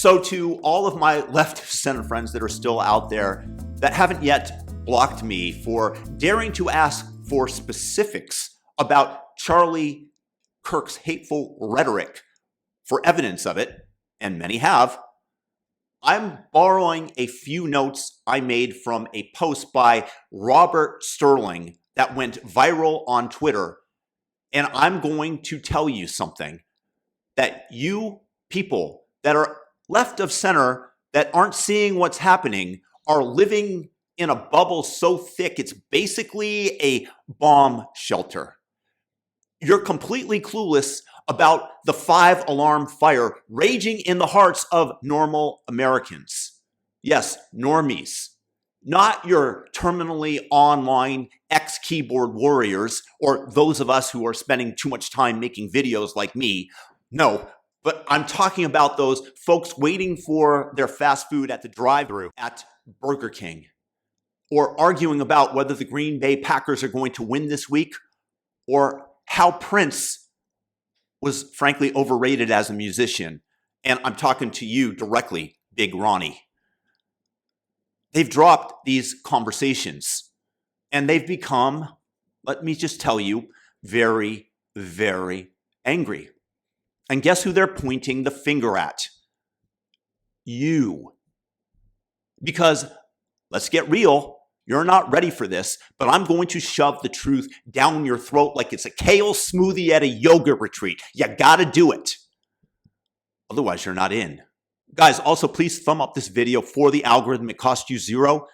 So to all of my left center friends that are still out there that haven't yet blocked me for daring to ask for specifics about Charlie Kirk's hateful rhetoric for evidence of it, and many have, I'm borrowing a few notes I made from a post by Robert Sterling that went viral on Twitter, and I'm going to tell you something that you people that are left of center that aren't seeing what's happening are living in a bubble so thick it's basically a bomb shelter. You're completely clueless about the 5-alarm fire raging in the hearts of normal Americans. Yes, normies. Not your terminally online ex-keyboard warriors or those of us who are spending too much time making videos like me. No, but I'm talking about those folks waiting for their fast food at the drive-thru at Burger King, or arguing about whether the Green Bay Packers are going to win this week, or how Prince was frankly overrated as a musician. And I'm talking to you directly, Big Ronnie. They've dropped these conversations and they've become, let me just tell you, very, very angry. And guess who they're pointing the finger at? You. Because let's get real. You're not ready for this, but I'm going to shove the truth down your throat like it's a kale smoothie at a yoga retreat. You gotta do it. Otherwise, you're not in. Guys, also please thumb up this video for the algorithm. It costs you $0.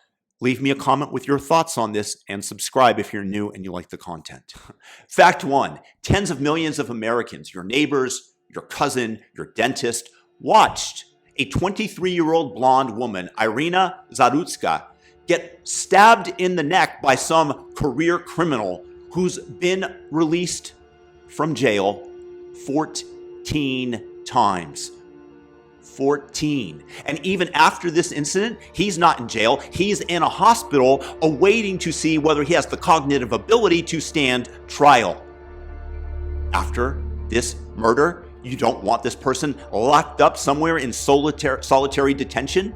Leave me a comment with your thoughts on this and subscribe if you're new and you like the content. Fact 1, tens of millions of Americans, your neighbors, your cousin, your dentist, watched a 23-year-old blonde woman, Irina Zarutska, get stabbed in the neck by some career criminal who's been released from jail 14 times. 14. And even after this incident, he's not in jail. He's in a hospital awaiting to see whether he has the cognitive ability to stand trial. After this murder, you don't want this person locked up somewhere in solitary detention?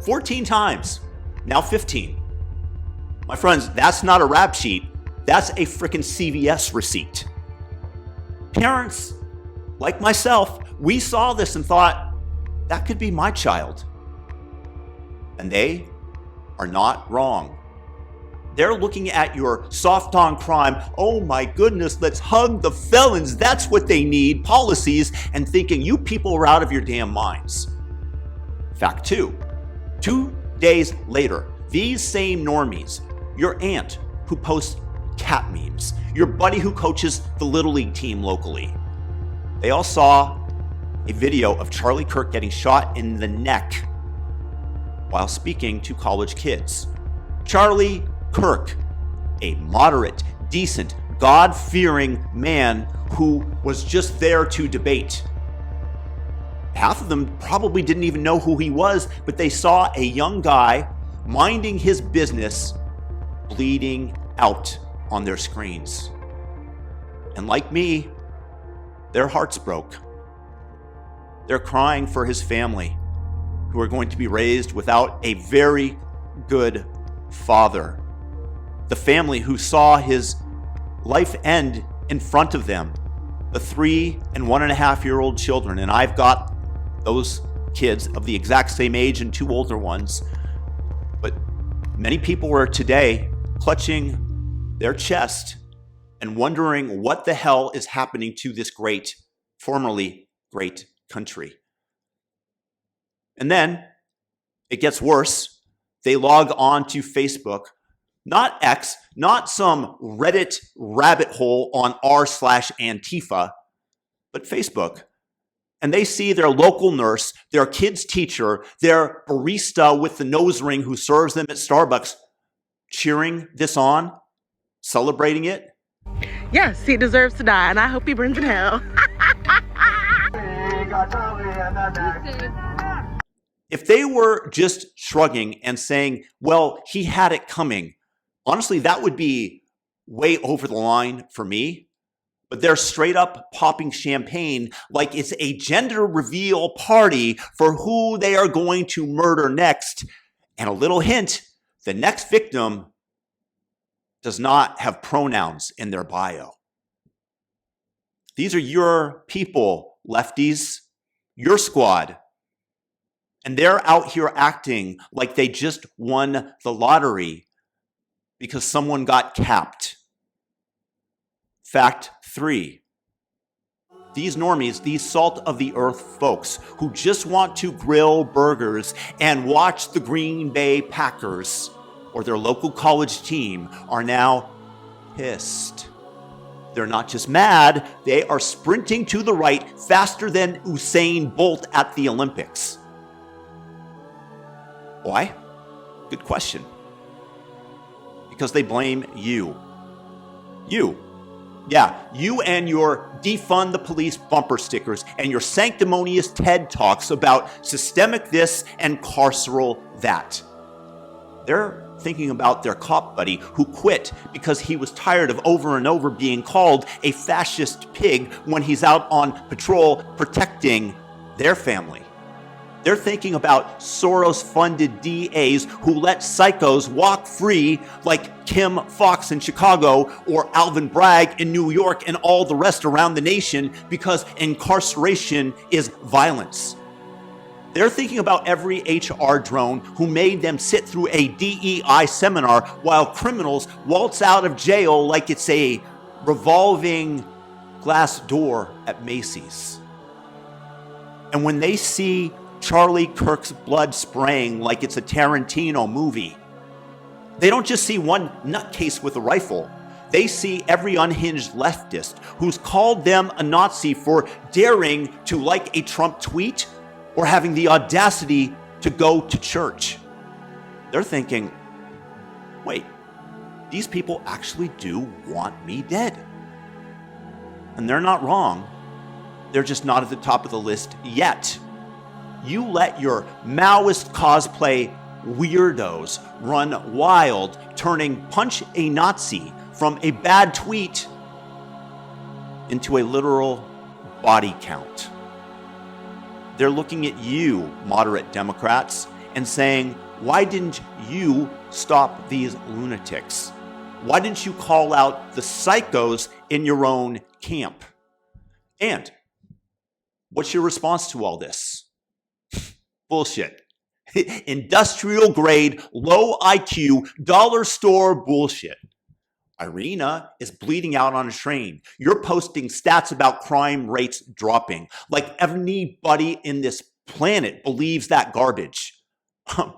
"14 times, now 15. My friends, that's not a rap sheet. That's a freaking CVS receipt. Parents, like myself, we saw this and thought, that could be my child. And they are not wrong. They're looking at your soft on crime, oh my goodness, let's hug the felons, that's what they need, policies, and thinking you people are out of your damn minds. Fact 2. 2 days later, these same normies, your aunt who posts cat memes, your buddy who coaches the Little League team locally, they all saw a video of Charlie Kirk getting shot in the neck while speaking to college kids. Charlie Kirk, a moderate, decent, God-fearing man who was just there to debate. Half of them probably didn't even know who he was, but they saw a young guy minding his business, bleeding out on their screens. And like me, their hearts broke. They're crying for his family, who are going to be raised without a very good father. The family who saw his life end in front of them, the 3 and 1.5-year-old children. And I've got those kids of the exact same age and 2 older ones. But many people are today clutching their chest and wondering what the hell is happening to this great, formerly great country. And then it gets worse. They log on to Facebook, not X, not some Reddit rabbit hole on r/Antifa, but Facebook. And they see their local nurse, their kid's teacher, their barista with the nose ring who serves them at Starbucks cheering this on, celebrating it. Yes, he deserves to die, and I hope he burns in hell. If they were just shrugging and saying, well, he had it coming, Honestly, that would be way over the line for me. But they're straight up popping champagne like it's a gender reveal party for who they are going to murder next. And a little hint, the next victim does not have pronouns in their bio. These are your people, lefties, your squad. And they're out here acting like they just won the lottery because someone got capped. Fact 3. These normies, these salt of the earth folks who just want to grill burgers and watch the Green Bay Packers or their local college team are now pissed. They're not just mad, they are sprinting to the right faster than Usain Bolt at the Olympics. Why? Good question. Because they blame you. You. Yeah, you and your defund the police bumper stickers and your sanctimonious TED Talks about systemic this and carceral that. They're thinking about their cop buddy who quit because he was tired of over and over being called a fascist pig when he's out on patrol protecting their family. They're thinking about Soros-funded DAs who let psychos walk free like Kim Fox in Chicago or Alvin Bragg in New York and all the rest around the nation because incarceration is violence. They're thinking about every HR drone who made them sit through a DEI seminar while criminals waltz out of jail like it's a revolving glass door at Macy's. And when they see Charlie Kirk's blood spraying like it's a Tarantino movie, they don't just see one nutcase with a rifle. They see every unhinged leftist who's called them a Nazi for daring to like a Trump tweet or having the audacity to go to church. They're thinking, wait, these people actually do want me dead. And they're not wrong. They're just not at the top of the list yet. You let your Maoist cosplay weirdos run wild, turning punch a Nazi from a bad tweet into a literal body count. They're looking at you, moderate Democrats, and saying, why didn't you stop these lunatics? Why didn't you call out the psychos in your own camp? And what's your response to all this? Bullshit. Industrial grade, low IQ, dollar store bullshit. Irina is bleeding out on a train. You're posting stats about crime rates dropping. Like anybody in this planet believes that garbage.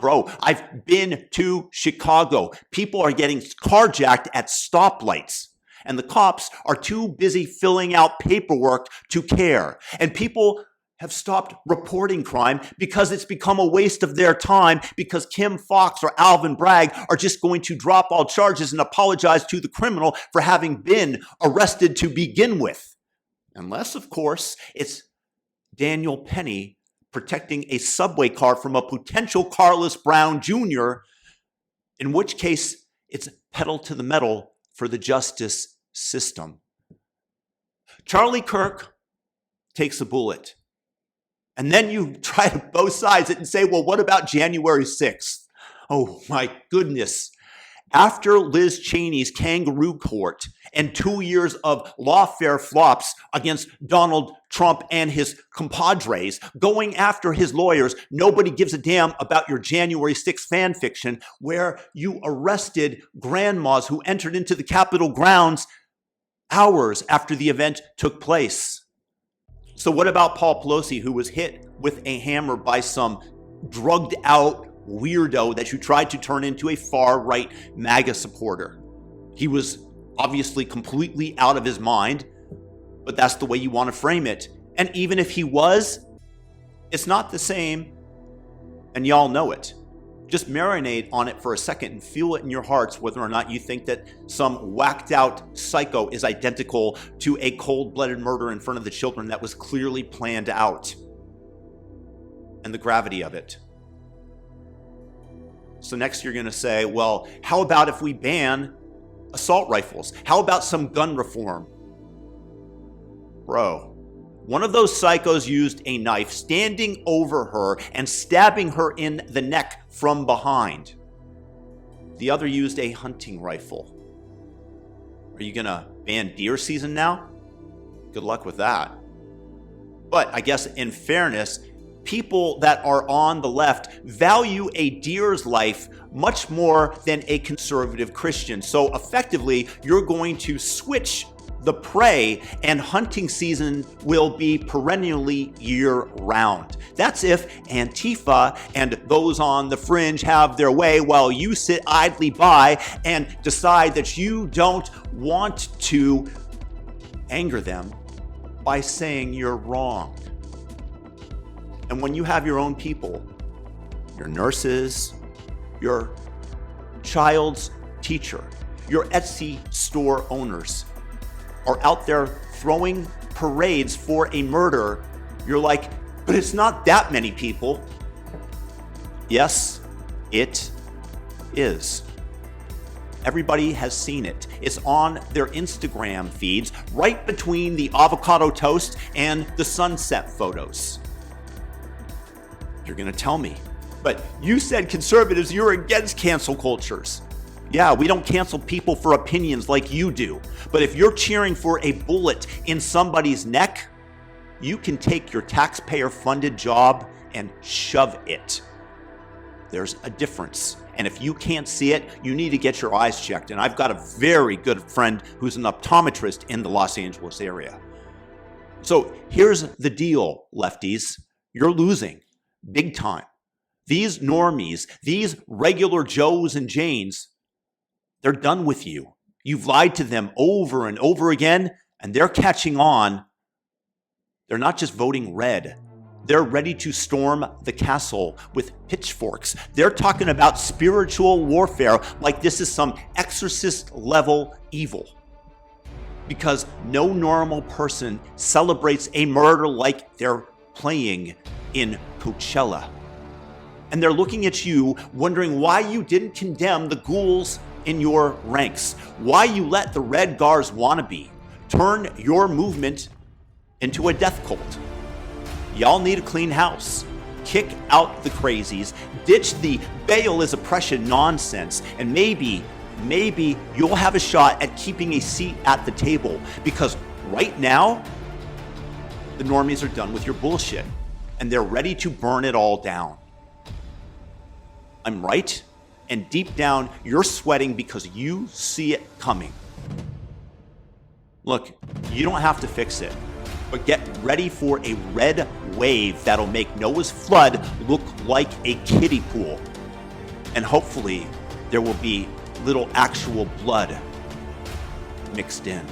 Bro, I've been to Chicago. People are getting carjacked at stoplights. And the cops are too busy filling out paperwork to care. And people have stopped reporting crime because it's become a waste of their time because Kim Fox or Alvin Bragg are just going to drop all charges and apologize to the criminal for having been arrested to begin with. Unless, of course, it's Daniel Penny protecting a subway car from a potential Carlos Brown Jr., in which case it's pedal to the metal for the justice system. Charlie Kirk takes a bullet. And then you try to both sides it and say, well, what about January 6th? Oh my goodness. After Liz Cheney's kangaroo court and 2 years of lawfare flops against Donald Trump and his compadres, going after his lawyers, nobody gives a damn about your January 6th fan fiction where you arrested grandmas who entered into the Capitol grounds hours after the event took place. So what about Paul Pelosi, who was hit with a hammer by some drugged out weirdo that you tried to turn into a far-right MAGA supporter? He was obviously completely out of his mind, but that's the way you want to frame it. And even if he was, it's not the same, and y'all know it. Just marinate on it for a second and feel it in your hearts whether or not you think that some whacked out psycho is identical to a cold-blooded murder in front of the children that was clearly planned out. And the gravity of it. So next you're going to say, well, how about if we ban assault rifles? How about some gun reform? Bro, one of those psychos used a knife standing over her and stabbing her in the neck from behind. The other used a hunting rifle. Are you going to ban deer season now? Good luck with that. But I guess in fairness, people that are on the left value a deer's life much more than a conservative Christian. So effectively, you're going to switch the prey, and hunting season will be perennially year-round. That's if Antifa and those on the fringe have their way while you sit idly by and decide that you don't want to anger them by saying you're wrong. And when you have your own people, your nurses, your child's teacher, your Etsy store owners are out there throwing parades for a murder, you're like, but it's not that many people. Yes, it is. Everybody has seen it. It's on their Instagram feeds, right between the avocado toast and the sunset photos. You're gonna tell me, but you said conservatives, you're against cancel cultures. Yeah, we don't cancel people for opinions like you do. But if you're cheering for a bullet in somebody's neck, you can take your taxpayer-funded job and shove it. There's a difference. And if you can't see it, you need to get your eyes checked. And I've got a very good friend who's an optometrist in the Los Angeles area. So here's the deal, lefties. You're losing big time. These normies, these regular Joes and Janes, they're done with you. You've lied to them over and over again, and they're catching on. They're not just voting red. They're ready to storm the castle with pitchforks. They're talking about spiritual warfare like this is some exorcist-level evil. Because no normal person celebrates a murder like they're playing in Coachella. And they're looking at you, wondering why you didn't condemn the ghouls in your ranks, why you let the Red Guards wannabe turn your movement into a death cult. Y'all need a clean house. Kick out the crazies, ditch the bail is oppression nonsense, and maybe you'll have a shot at keeping a seat at the table, because right now, the normies are done with your bullshit, and they're ready to burn it all down. I'm right? And deep down, you're sweating because you see it coming. Look, you don't have to fix it, but get ready for a red wave that'll make Noah's flood look like a kiddie pool. And hopefully, there will be little actual blood mixed in.